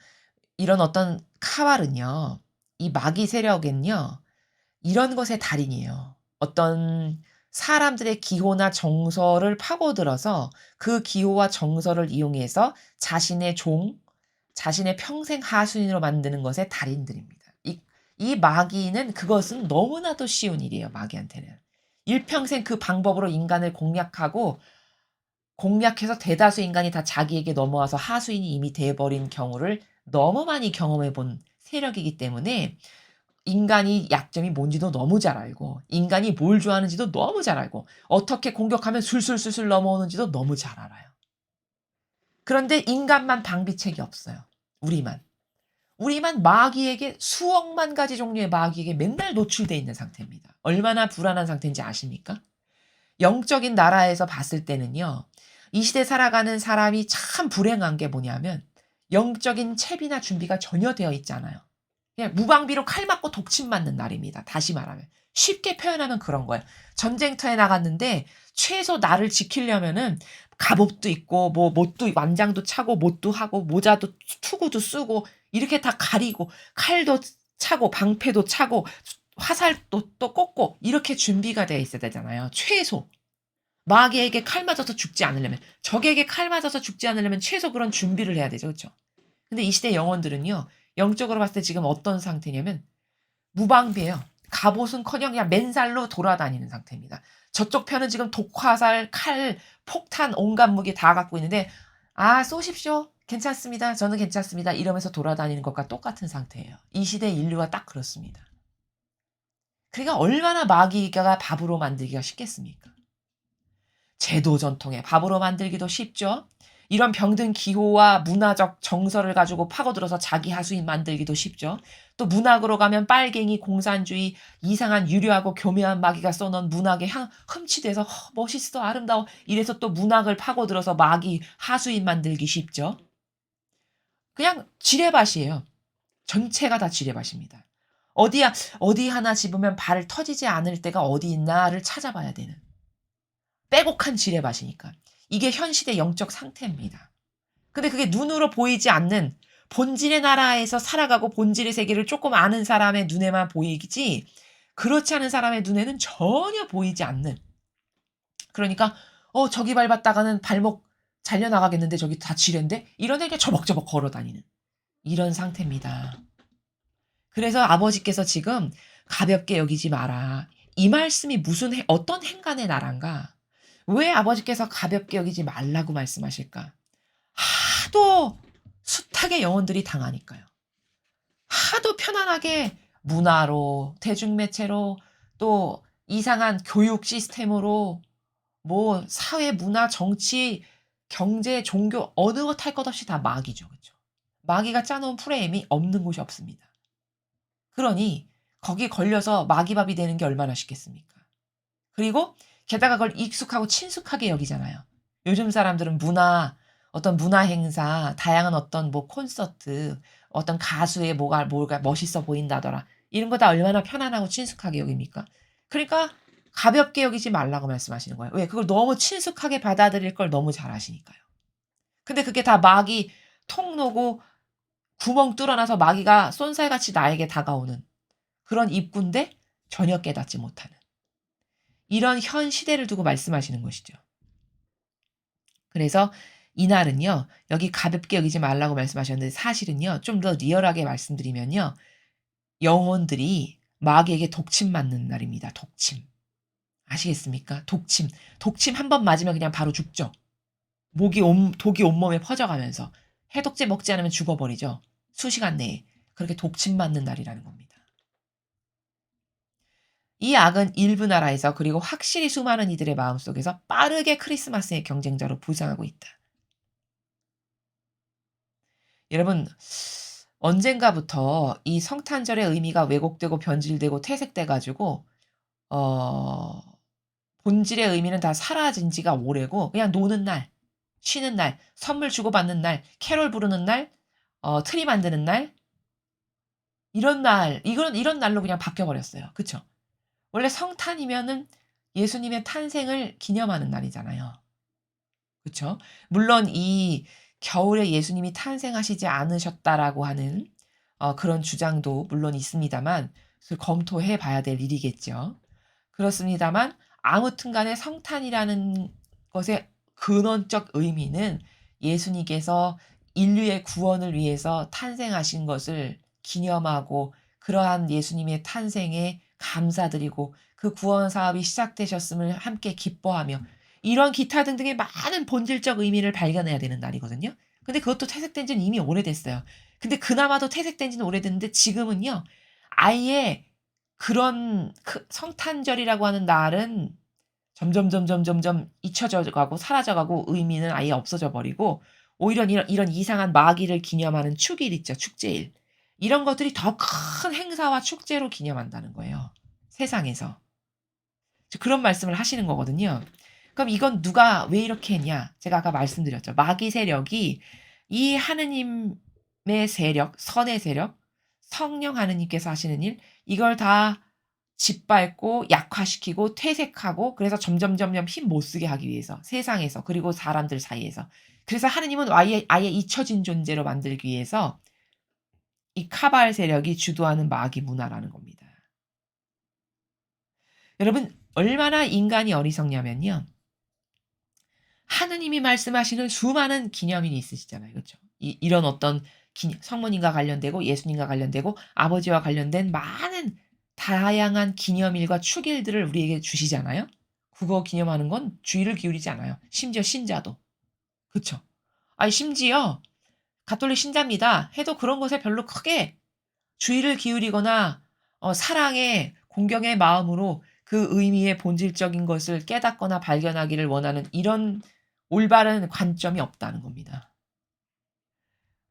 이런 어떤 카발은요. 이 마귀 세력은요. 이런 것의 달인이에요. 어떤 사람들의 기호나 정서를 파고들어서 그 기호와 정서를 이용해서 자신의 자신의 평생 하수인으로 만드는 것의 달인들입니다. 이 마귀는 그것은 너무나도 쉬운 일이에요, 마귀한테는. 일평생 그 방법으로 인간을 공략해서 대다수 인간이 다 자기에게 넘어와서 하수인이 이미 돼 버린 경우를 너무 많이 경험해 본 세력이기 때문에 인간이 약점이 뭔지도 너무 잘 알고 인간이 뭘 좋아하는지도 너무 잘 알고 어떻게 공격하면 술술술술 넘어오는지도 너무 잘 알아요. 그런데 인간만 방비책이 없어요. 우리만. 우리만 마귀에게 수억만 가지 종류의 마귀에게 맨날 노출돼 있는 상태입니다. 얼마나 불안한 상태인지 아십니까? 영적인 나라에서 봤을 때는요. 이 시대 살아가는 사람이 참 불행한 게 뭐냐면 영적인 채비나 준비가 전혀 되어 있지 않아요. 그냥 무방비로 칼 맞고 독침 맞는 날입니다. 다시 말하면. 쉽게 표현하면 그런 거예요. 전쟁터에 나갔는데 최소 나를 지키려면은 갑옷도 입고 뭐 못도 완장도 차고 못도 하고 모자도 투구도 쓰고 이렇게 다 가리고 칼도 차고 방패도 차고 화살도 또 꽂고 이렇게 준비가 되어 있어야 되잖아요. 최소. 마귀에게 칼 맞아서 죽지 않으려면 적에게 칼 맞아서 죽지 않으려면 최소 그런 준비를 해야 되죠. 그쵸? 근데 이 시대 영혼들은요. 영적으로 봤을 때 지금 어떤 상태냐면 무방비예요. 갑옷은커녕 그냥 맨살로 돌아다니는 상태입니다. 저쪽 편은 지금 독화살, 칼, 폭탄 온갖 무기 다 갖고 있는데 "아 쏘십시오. 괜찮습니다. 저는 괜찮습니다." 이러면서 돌아다니는 것과 똑같은 상태예요. 이 시대 인류가 딱 그렇습니다. 그러니까 얼마나 마귀가 밥으로 만들기가 쉽겠습니까? 제도 전통에 밥으로 만들기도 쉽죠. 이런 병든 기호와 문화적 정서를 가지고 파고들어서 자기 하수인 만들기도 쉽죠. 또 문학으로 가면 빨갱이, 공산주의, 이상한 유려하고 교묘한 마귀가 써놓은 문학에 흠치돼서 멋있어, 아름다워 이래서 또 문학을 파고들어서 마귀 하수인 만들기 쉽죠. 그냥 지뢰밭이에요. 전체가 다 지뢰밭입니다. 어디야 어디 하나 집으면 발 터지지 않을 데가 어디 있나를 찾아봐야 되는. 빼곡한 지뢰밭이니까. 이게 현 시대 영적 상태입니다. 근데 그게 눈으로 보이지 않는 본질의 나라에서 살아가고 본질의 세계를 조금 아는 사람의 눈에만 보이지 그렇지 않은 사람의 눈에는 전혀 보이지 않는 그러니까 저기 밟았다가는 발목 잘려 나가겠는데 저기 다 지뢰인데 이런 애가 저벅저벅 걸어 다니는 이런 상태입니다. 그래서 아버지께서 지금 가볍게 여기지 마라. 이 말씀이 어떤 행간의 나라인가? 왜 아버지께서 가볍게 여기지 말라고 말씀하실까? 하도 숱하게 영혼들이 당하니까요. 하도 편안하게 문화로, 대중매체로, 또 이상한 교육 시스템으로, 뭐 사회, 문화, 정치, 경제, 종교 어느 것 할 것 없이 다 마귀죠. 그죠? 마귀가 짜놓은 프레임이 없는 곳이 없습니다. 그러니 거기 걸려서 마귀밥이 되는 게 얼마나 쉽겠습니까? 그리고 게다가 그걸 익숙하고 친숙하게 여기잖아요. 요즘 사람들은 어떤 문화 행사, 다양한 어떤 뭐 콘서트, 어떤 가수의 뭐가 멋있어 보인다더라. 이런 거 다 얼마나 편안하고 친숙하게 여깁니까? 그러니까 가볍게 여기지 말라고 말씀하시는 거예요. 왜? 그걸 너무 친숙하게 받아들일 걸 너무 잘 아시니까요. 근데 그게 다 마귀 통로고 구멍 뚫어놔서 마귀가 쏜살같이 나에게 다가오는 그런 입구인데 전혀 깨닫지 못하는 이런 현 시대를 두고 말씀하시는 것이죠. 그래서 이날은요. 여기 가볍게 여기지 말라고 말씀하셨는데 사실은요. 좀 더 리얼하게 말씀드리면요. 영혼들이 마귀에게 독침 맞는 날입니다. 독침. 아시겠습니까? 독침. 독침 한 번 맞으면 그냥 바로 죽죠. 독이 온몸에 퍼져가면서 해독제 먹지 않으면 죽어버리죠. 수시간 내에. 그렇게 독침 맞는 날이라는 겁니다. 이 악은 일부 나라에서 그리고 확실히 수많은 이들의 마음속에서 빠르게 크리스마스의 경쟁자로 부상하고 있다. 여러분 언젠가부터 이 성탄절의 의미가 왜곡되고 변질되고 퇴색돼 가지고 어 본질의 의미는 다 사라진 지가 오래고 그냥 노는 날, 쉬는 날, 선물 주고받는 날, 캐롤 부르는 날, 트리 만드는 날 이런 날로 그냥 바뀌어 버렸어요. 그쵸? 원래 성탄이면은 예수님의 탄생을 기념하는 날이잖아요. 그쵸? 물론 이 겨울에 예수님이 탄생하시지 않으셨다라고 하는 그런 주장도 물론 있습니다만 그걸 검토해 봐야 될 일이겠죠. 그렇습니다만 아무튼 간에 성탄이라는 것의 근원적 의미는 예수님께서 인류의 구원을 위해서 탄생하신 것을 기념하고 그러한 예수님의 탄생에 감사드리고 그 구원 사업이 시작되셨음을 함께 기뻐하며 이런 기타 등등의 많은 본질적 의미를 발견해야 되는 날이거든요. 근데 그것도 퇴색된 지는 이미 오래됐어요. 근데 그나마도 퇴색된 지는 오래됐는데 지금은요. 아예 그런 성탄절이라고 하는 날은 점점점점점점 잊혀져 가고 사라져 가고 의미는 아예 없어져 버리고 오히려 이런 이상한 마귀를 기념하는 축일 있죠, 축제일. 이런 것들이 더 큰 행사와 축제로 기념한다는 거예요, 세상에서. 그런 말씀을 하시는 거거든요. 그럼 이건 누가 왜 이렇게 했냐? 제가 아까 말씀드렸죠. 마귀 세력이 이 하느님의 세력, 선의 세력, 성령 하느님께서 하시는 일 이걸 다 짓밟고 약화시키고 퇴색하고 그래서 점점점점 힘 못 쓰게 하기 위해서 세상에서 그리고 사람들 사이에서. 그래서 하느님은 아예 잊혀진 존재로 만들기 위해서 이 카발 세력이 주도하는 마귀 문화라는 겁니다. 여러분 얼마나 인간이 어리석냐면요. 하느님이 말씀하시는 수많은 기념일이 있으시잖아요. 그렇죠? 이런 어떤 성모님과 관련되고 예수님과 관련되고 아버지와 관련된 많은 다양한 기념일과 축일들을 우리에게 주시잖아요. 그거 기념하는 건 주의를 기울이지 않아요. 심지어 신자도. 그쵸? 아니 심지어 가톨릭 신자입니다. 해도 그런 것에 별로 크게 주의를 기울이거나 사랑의 공경의 마음으로 그 의미의 본질적인 것을 깨닫거나 발견하기를 원하는 이런 올바른 관점이 없다는 겁니다.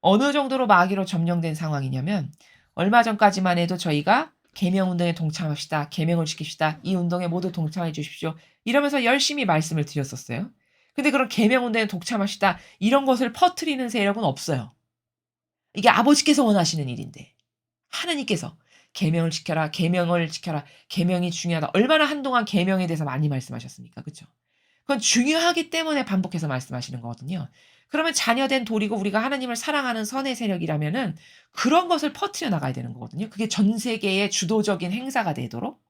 어느 정도로 마귀로 점령된 상황이냐면 얼마 전까지만 해도 저희가 계명 운동에 동참합시다. 계명을 지킵시다. 이 운동에 모두 동참해 주십시오. 이러면서 열심히 말씀을 드렸었어요. 근데 그런 계명 운동에 동참합시다. 이런 것을 퍼뜨리는 세력은 없어요. 이게 아버지께서 원하시는 일인데. 하느님께서 계명을 지켜라. 계명을 지켜라. 계명이 중요하다. 얼마나 한동안 계명에 대해서 많이 말씀하셨습니까? 그쵸? 그건 중요하기 때문에 반복해서 말씀하시는 거거든요. 그러면 자녀된 도리고 우리가 하나님을 사랑하는 선의 세력이라면은 그런 것을 퍼뜨려 나가야 되는 거거든요. 그게 전 세계의 주도적인 행사가 되도록.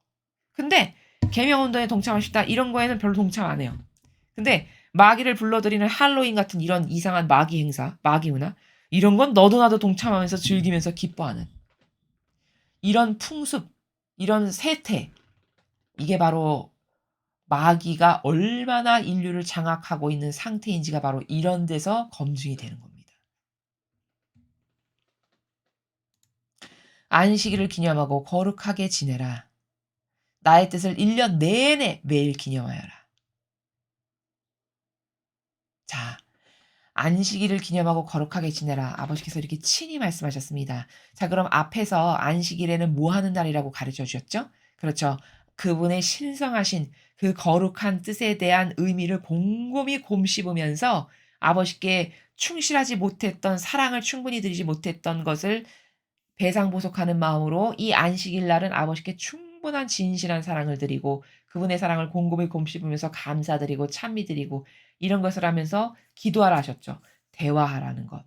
근데 계명 운동에 동참합시다. 이런 거에는 별로 동참 안 해요. 근데 마귀를 불러들이는 할로윈 같은 이런 이상한 마귀 행사, 마귀 문화 이런 건 너도 나도 동참하면서 즐기면서 기뻐하는 이런 풍습, 이런 세태 이게 바로 마귀가 얼마나 인류를 장악하고 있는 상태인지가 바로 이런 데서 검증이 되는 겁니다. 안식일을 기념하고 거룩하게 지내라. 나의 뜻을 1년 내내 매일 기념하여라. 자, 안식일을 기념하고 거룩하게 지내라. 아버지께서 이렇게 친히 말씀하셨습니다. 자, 그럼 앞에서 안식일에는 뭐 하는 날이라고 가르쳐 주셨죠? 그렇죠. 그분의 신성하신 그 거룩한 뜻에 대한 의미를 곰곰이 곰씹으면서 아버지께 충실하지 못했던 사랑을 충분히 드리지 못했던 것을 배상보속하는 마음으로 이 안식일 날은 아버지께 충분한 진실한 사랑을 드리고 그분의 사랑을 곰곰이 곰씹으면서 감사드리고 찬미드리고 이런 것을 하면서 기도하라 하셨죠. 대화하라는 것.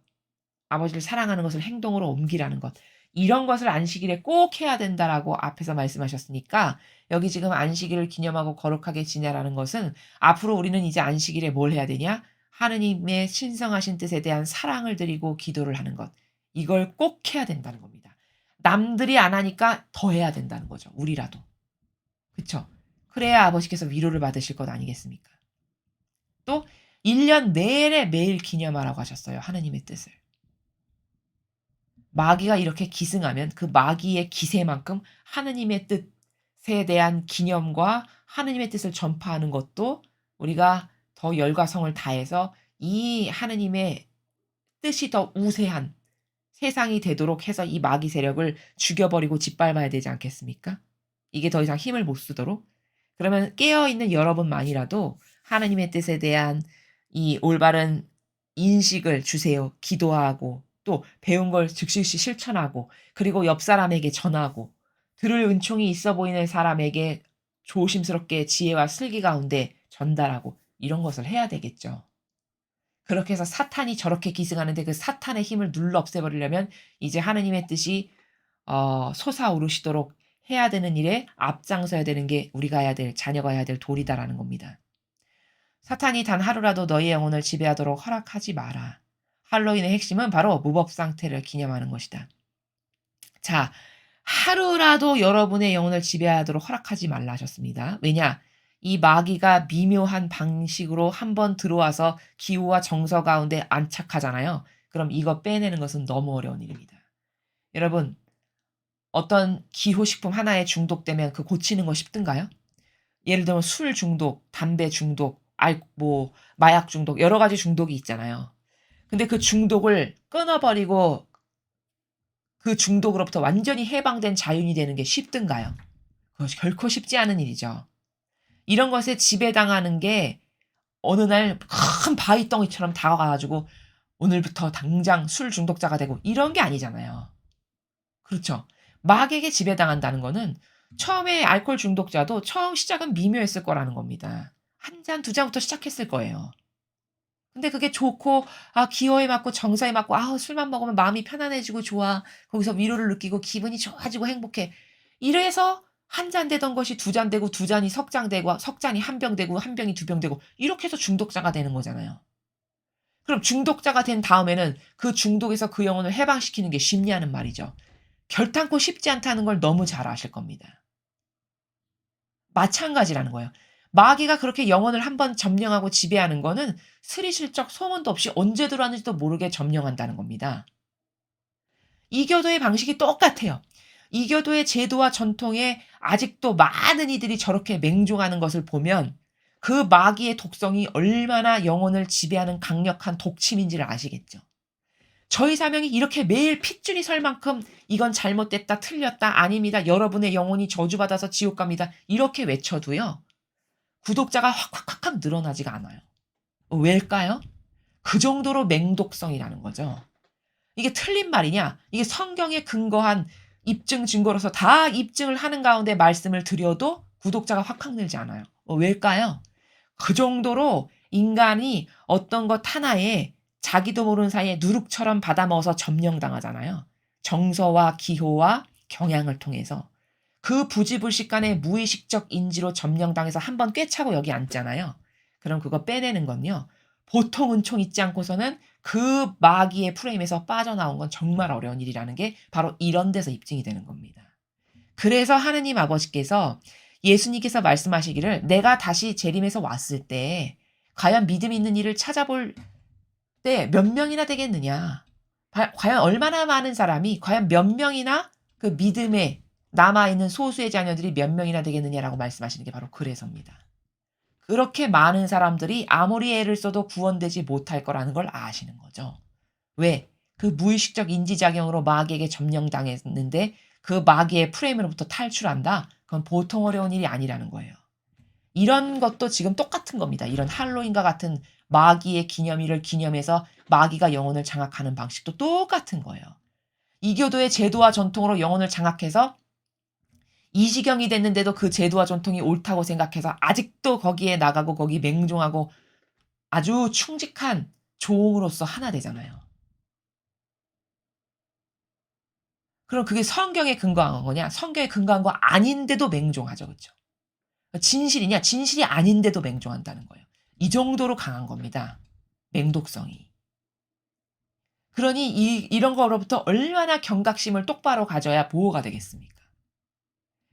아버지를 사랑하는 것을 행동으로 옮기라는 것. 이런 것을 안식일에 꼭 해야 된다라고 앞에서 말씀하셨으니까 여기 지금 안식일을 기념하고 거룩하게 지내라는 것은 앞으로 우리는 이제 안식일에 뭘 해야 되냐? 하느님의 신성하신 뜻에 대한 사랑을 드리고 기도를 하는 것. 이걸 꼭 해야 된다는 겁니다. 남들이 안 하니까 더 해야 된다는 거죠, 우리라도. 그쵸? 그래야 아버지께서 위로를 받으실 것 아니겠습니까? 또 1년 내내 매일 기념하라고 하셨어요, 하느님의 뜻을. 마귀가 이렇게 기승하면 그 마귀의 기세만큼 하느님의 뜻에 대한 기념과 하느님의 뜻을 전파하는 것도 우리가 더 열과 성을 다해서 이 하느님의 뜻이 더 우세한 세상이 되도록 해서 이 마귀 세력을 죽여버리고 짓밟아야 되지 않겠습니까? 이게 더 이상 힘을 못 쓰도록. 그러면 깨어 있는 여러분만이라도 하나님의 뜻에 대한 이 올바른 인식을 주세요. 기도하고 또 배운 걸 즉시 실천하고 그리고 옆 사람에게 전하고 들을 은총이 있어 보이는 사람에게 조심스럽게 지혜와 슬기 가운데 전달하고 이런 것을 해야 되겠죠. 그렇게 해서 사탄이 저렇게 기승하는데 그 사탄의 힘을 눌러 없애버리려면 이제 하느님의 뜻이 솟아오르시도록 해야 되는 일에 앞장서야 되는 게 우리가 해야 될 자녀가 해야 될 도리다라는 겁니다. 사탄이 단 하루라도 너희의 영혼을 지배하도록 허락하지 마라. 할로윈의 핵심은 바로 무법 상태를 기념하는 것이다. 자, 하루라도 여러분의 영혼을 지배하도록 허락하지 말라 하셨습니다. 왜냐? 이 마귀가 미묘한 방식으로 한번 들어와서 기후와 정서 가운데 안착하잖아요. 그럼 이거 빼내는 것은 너무 어려운 일입니다. 여러분, 어떤 기호식품 하나에 중독되면 그 고치는 거 쉽든가요? 예를 들면 술 중독, 담배 중독, 마약 중독, 여러 가지 중독이 있잖아요. 근데 그 중독을 끊어버리고 그 중독으로부터 완전히 해방된 자윤이 되는 게 쉽든가요? 그것이 결코 쉽지 않은 일이죠. 이런 것에 지배당하는 게 어느 날 큰 바위덩이처럼 다가가 가지고 오늘부터 당장 술 중독자가 되고 이런 게 아니잖아요. 그렇죠. 마귀에게 지배당한다는 거는 처음에 알코올 중독자도 처음 시작은 미묘했을 거라는 겁니다. 한 잔, 두 잔부터 시작했을 거예요. 근데 그게 좋고 기호에 맞고 정서에 맞고 술만 먹으면 마음이 편안해지고 좋아. 거기서 위로를 느끼고 기분이 좋아지고 행복해. 이래서 한 잔 되던 것이 두 잔 되고 두 잔이 석 잔 되고 석 잔이 한 병 되고 한 병이 두 병 되고 이렇게 해서 중독자가 되는 거잖아요. 그럼 중독자가 된 다음에는 그 중독에서 그 영혼을 해방시키는 게 쉽냐는 말이죠. 결탄코 쉽지 않다는 걸 너무 잘 아실 겁니다. 마찬가지라는 거예요. 마귀가 그렇게 영혼을 한번 점령하고 지배하는 거는 스리슬쩍 소문도 없이 언제 들어왔는지도 모르게 점령한다는 겁니다. 이교도의 방식이 똑같아요. 이교도의 제도와 전통에 아직도 많은 이들이 저렇게 맹종하는 것을 보면 그 마귀의 독성이 얼마나 영혼을 지배하는 강력한 독침인지를 아시겠죠. 저희 사명이 이렇게 매일 핏줄이 설 만큼 이건 잘못됐다, 틀렸다, 아닙니다. 여러분의 영혼이 저주받아서 지옥 갑니다. 이렇게 외쳐도요. 구독자가 확 늘어나지가 않아요. 왜일까요? 그 정도로 맹독성이라는 거죠. 이게 틀린 말이냐? 이게 성경에 근거한 입증 증거로서 다 입증을 하는 가운데 말씀을 드려도 구독자가 확 늘지 않아요. 왜일까요? 그 정도로 인간이 어떤 것 하나에 자기도 모르는 사이에 누룩처럼 받아먹어서 점령당하잖아요. 정서와 기호와 경향을 통해서. 그 부지불식간의 무의식적 인지로 점령당해서 한번 꿰차고 여기 앉잖아요. 그럼 그거 빼내는 건요. 보통 은총 잊지 않고서는 그 마귀의 프레임에서 빠져나온 건 정말 어려운 일이라는 게 바로 이런 데서 입증이 되는 겁니다. 그래서 하느님 아버지께서 예수님께서 말씀하시기를 내가 다시 재림에서 왔을 때 과연 믿음 있는 이를 찾아볼 때 몇 명이나 되겠느냐. 과연 얼마나 많은 사람이 과연 몇 명이나 그 믿음에 남아있는 소수의 자녀들이 몇 명이나 되겠느냐라고 말씀하시는 게 바로 그래서입니다. 그렇게 많은 사람들이 아무리 애를 써도 구원되지 못할 거라는 걸 아시는 거죠. 왜? 그 무의식적 인지작용으로 마귀에게 점령당했는데 그 마귀의 프레임으로부터 탈출한다? 그건 보통 어려운 일이 아니라는 거예요. 이런 것도 지금 똑같은 겁니다. 이런 할로윈과 같은 마귀의 기념일을 기념해서 마귀가 영혼을 장악하는 방식도 똑같은 거예요. 이교도의 제도와 전통으로 영혼을 장악해서 이 지경이 됐는데도 그 제도와 전통이 옳다고 생각해서 아직도 거기에 나가고 거기 맹종하고 아주 충직한 종으로서 하나 되잖아요. 그럼 그게 성경에 근거한 거냐? 성경에 근거한 거 아닌데도 맹종하죠. 그렇죠? 진실이냐? 진실이 아닌데도 맹종한다는 거예요. 이 정도로 강한 겁니다. 맹독성이. 그러니 이런 거로부터 얼마나 경각심을 똑바로 가져야 보호가 되겠습니까?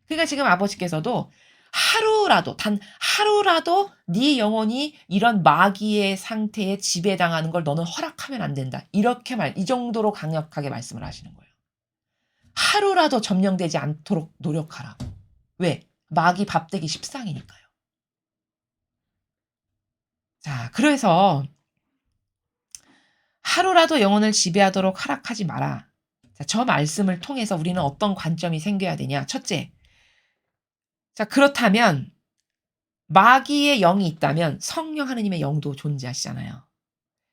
그러니까 지금 아버지께서도 하루라도 단 하루라도 네 영혼이 이런 마귀의 상태에 지배당하는 걸 너는 허락하면 안 된다. 이렇게 이 정도로 강력하게 말씀을 하시는 거예요. 하루라도 점령되지 않도록 노력하라. 왜? 마귀 밥되기 십상이니까요. 자, 그래서 하루라도 영혼을 지배하도록 허락하지 마라. 자, 저 말씀을 통해서 우리는 어떤 관점이 생겨야 되냐? 첫째, 자, 그렇다면 마귀의 영이 있다면 성령 하느님의 영도 존재하시잖아요.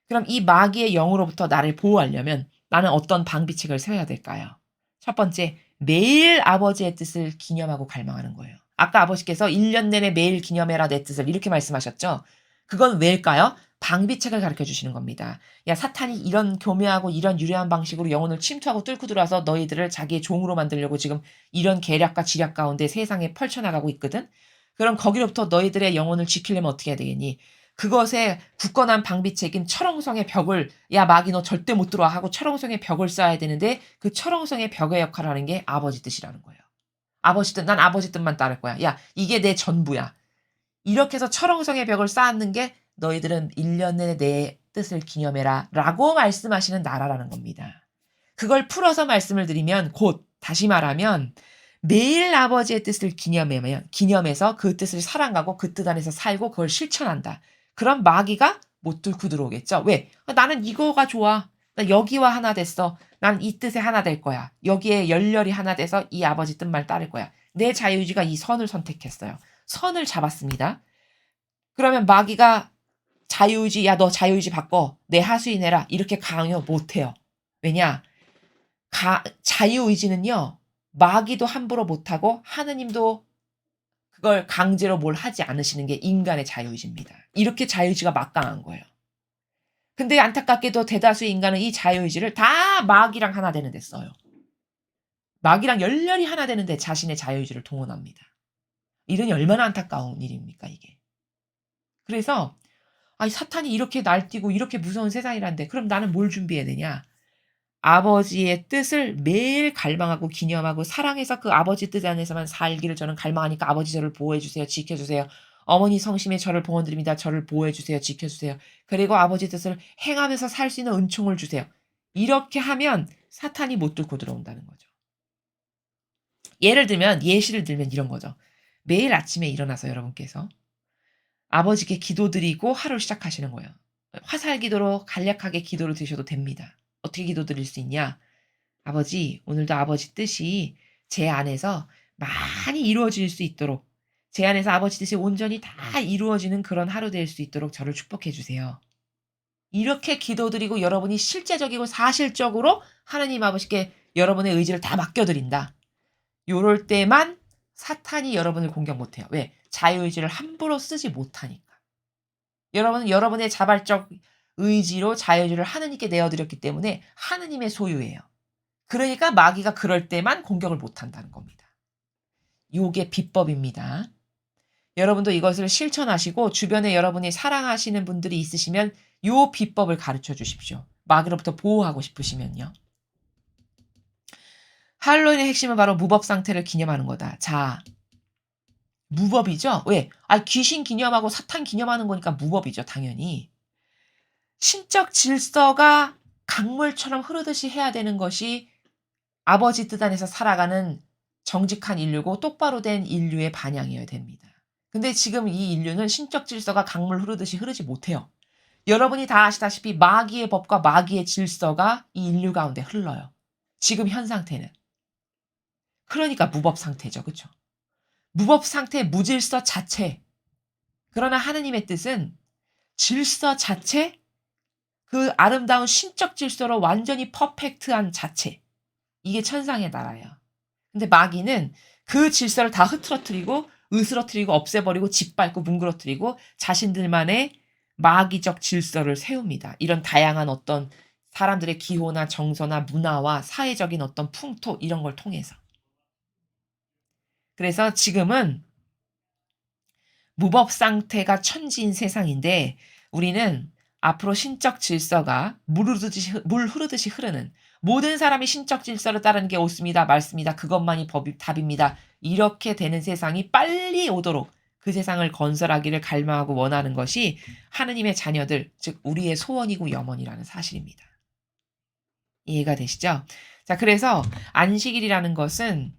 그럼 이 마귀의 영으로부터 나를 보호하려면 나는 어떤 방비책을 세워야 될까요? 첫 번째, 매일 아버지의 뜻을 기념하고 갈망하는 거예요. 아까 아버지께서 1년 내내 매일 기념해라 내 뜻을 이렇게 말씀하셨죠? 그건 왜일까요? 방비책을 가르쳐 주시는 겁니다. 야, 사탄이 이런 교묘하고 이런 유려한 방식으로 영혼을 침투하고 뚫고 들어와서 너희들을 자기의 종으로 만들려고 지금 이런 계략과 지략 가운데 세상에 펼쳐나가고 있거든? 그럼 거기로부터 너희들의 영혼을 지키려면 어떻게 해야 되겠니? 그것에 굳건한 방비책인 철옹성의 벽을 야 마귀 너 절대 못 들어와 하고 철옹성의 벽을 쌓아야 되는데 그 철옹성의 벽의 역할을 하는 게 아버지 뜻이라는 거예요. 아버지 뜻, 난 아버지 뜻만 따를 거야. 야 이게 내 전부야. 이렇게 해서 철옹성의 벽을 쌓는 게 너희들은 1년 내내 내 뜻을 기념해라 라고 말씀하시는 나라라는 겁니다. 그걸 풀어서 말씀을 드리면 곧 다시 말하면 매일 아버지의 뜻을 기념해서 그 뜻을 사랑하고 그 뜻 안에서 살고 그걸 실천한다. 그럼 마귀가 못 뚫고 들어오겠죠. 왜? 나는 이거가 좋아. 나 여기와 하나 됐어. 난 이 뜻에 하나 될 거야. 여기에 열렬히 하나 돼서 이 아버지 뜻만 따를 거야. 내 자유의지가 이 선을 선택했어요. 선을 잡았습니다. 그러면 마귀가 자유의지, 야, 너 자유의지 바꿔. 내 하수인 해라. 이렇게 강요 못해요. 왜냐? 자유의지는요, 마귀도 함부로 못하고 하느님도 그걸 강제로 뭘 하지 않으시는 게 인간의 자유의지입니다. 이렇게 자유의지가 막강한 거예요. 근데 안타깝게도 대다수의 인간은 이 자유의지를 다 마귀랑 하나 되는 데 써요. 마귀랑 열렬히 하나 되는데 자신의 자유의지를 동원합니다. 이러니 얼마나 안타까운 일입니까, 이게. 그래서 사탄이 이렇게 날뛰고 이렇게 무서운 세상이란데 그럼 나는 뭘 준비해야 되냐? 아버지의 뜻을 매일 갈망하고 기념하고 사랑해서 그 아버지 뜻 안에서만 살기를 저는 갈망하니까 아버지 저를 보호해 주세요. 지켜 주세요. 어머니 성심에 저를 봉헌드립니다. 저를 보호해 주세요. 지켜 주세요. 그리고 아버지 뜻을 행하면서 살 수 있는 은총을 주세요. 이렇게 하면 사탄이 못 뚫고 들어온다는 거죠. 예시를 들면 이런 거죠. 매일 아침에 일어나서 여러분께서 아버지께 기도드리고 하루를 시작하시는 거예요. 화살 기도로 간략하게 기도를 드셔도 됩니다. 어떻게 기도드릴 수 있냐? 아버지, 오늘도 아버지 뜻이 제 안에서 많이 이루어질 수 있도록 제 안에서 아버지 뜻이 온전히 다 이루어지는 그런 하루 될 수 있도록 저를 축복해 주세요. 이렇게 기도드리고 여러분이 실제적이고 사실적으로 하나님 아버지께 여러분의 의지를 다 맡겨드린다. 요럴 때만 사탄이 여러분을 공격 못해요. 왜? 자유의지를 함부로 쓰지 못하니까. 여러분은 여러분의 자발적 의지로 자유의지를 하느님께 내어드렸기 때문에 하느님의 소유예요. 그러니까 마귀가 그럴 때만 공격을 못한다는 겁니다. 요게 비법입니다. 여러분도 이것을 실천하시고 주변에 여러분이 사랑하시는 분들이 있으시면 요 비법을 가르쳐 주십시오. 마귀로부터 보호하고 싶으시면요. 할로윈의 핵심은 바로 무법 상태를 기념하는 거다. 자, 무법이죠? 왜? 귀신 기념하고 사탄 기념하는 거니까 무법이죠, 당연히. 신적 질서가 강물처럼 흐르듯이 해야 되는 것이 아버지 뜻 안에서 살아가는 정직한 인류고 똑바로 된 인류의 반향이어야 됩니다. 근데 지금 이 인류는 신적 질서가 강물 흐르듯이 흐르지 못해요. 여러분이 다 아시다시피 마귀의 법과 마귀의 질서가 이 인류 가운데 흘러요. 지금 현 상태는. 그러니까 무법 상태죠. 그렇죠? 무법 상태, 무질서 자체. 그러나 하느님의 뜻은 질서 자체, 그 아름다운 신적 질서로 완전히 퍼펙트한 자체. 이게 천상의 나라예요. 근데 마귀는 그 질서를 다 흐트러뜨리고 으스러뜨리고 없애버리고 짓밟고 뭉그러뜨리고 자신들만의 마귀적 질서를 세웁니다. 이런 다양한 어떤 사람들의 기호나 정서나 문화와 사회적인 어떤 풍토 이런 걸 통해서. 그래서 지금은 무법 상태가 천지인 세상인데 우리는 앞으로 신적 질서가 물 흐르듯이 흐르는, 모든 사람이 신적 질서를 따르는 게 옳습니다. 맞습니다. 그것만이 법이 답입니다. 이렇게 되는 세상이 빨리 오도록 그 세상을 건설하기를 갈망하고 원하는 것이 하느님의 자녀들, 즉 우리의 소원이고 염원이라는 사실입니다. 이해가 되시죠? 자, 그래서 안식일이라는 것은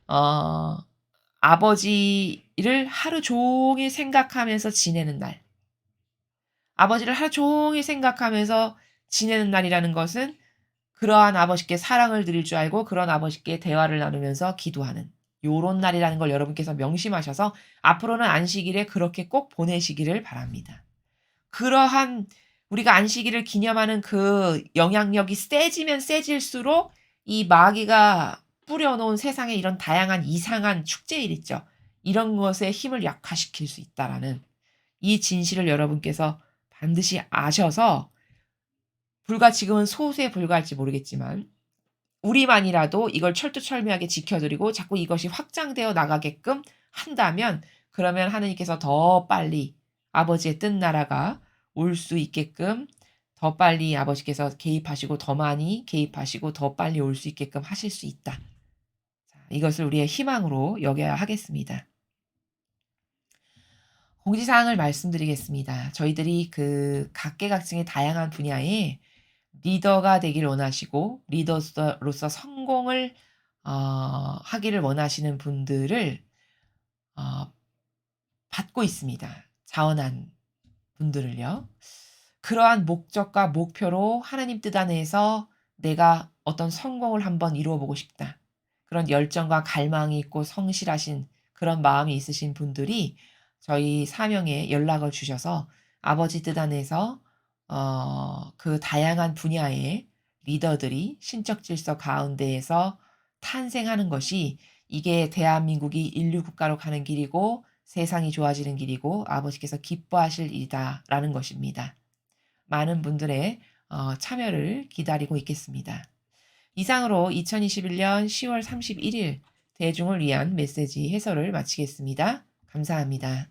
어 아버지를 하루 종일 생각하면서 지내는 날, 아버지를 하루 종일 생각하면서 지내는 날이라는 것은 그러한 아버지께 사랑을 드릴 줄 알고 그런 아버지께 대화를 나누면서 기도하는 요런 날이라는 걸 여러분께서 명심하셔서 앞으로는 안식일에 그렇게 꼭 보내시기를 바랍니다. 그러한 우리가 안식일을 기념하는 그 영향력이 세지면 세질수록 이 마귀가 뿌려 놓은 세상의 이런 다양한 이상한 축제일 있죠. 이런 것에 힘을 약화시킬 수 있다라는 이 진실을 여러분께서 반드시 아셔서, 불과 지금은 소수에 불과할지 모르겠지만 우리만이라도 이걸 철두철미하게 지켜 드리고 자꾸 이것이 확장되어 나가게끔 한다면, 그러면 하느님께서 더 빨리 아버지의 뜬 나라가 올 수 있게끔 더 빨리 아버지께서 개입하시고 더 많이 개입하시고 더 빨리 올 수 있게끔 하실 수 있다. 자, 이것을 우리의 희망으로 여겨야 하겠습니다. 공지사항을 말씀드리겠습니다. 저희들이 그 각계각층의 다양한 분야에 리더가 되기를 원하시고 리더로서 성공을 하기를 원하시는 분들을 어 받고 있습니다, 자원한 분들을요. 그러한 목적과 목표로 하나님 뜻 안에서 '내가 어떤 성공을 한번 이루어 보고 싶다.' 그런 열정과 갈망이 있고 성실하신 그런 마음이 있으신 분들이 저희 사명에 연락을 주셔서 아버지 뜻 안에서 그 다양한 분야의 리더들이 신적 질서 가운데에서 탄생하는 것이, 이게 대한민국이 인류 국가로 가는 길이고 세상이 좋아지는 길이고 아버지께서 기뻐하실 일이다라는 것입니다. 많은 분들의 참여를 기다리고 있겠습니다. 이상으로 2021년 10월 31일 대중을 위한 메시지 해설을 마치겠습니다. 감사합니다.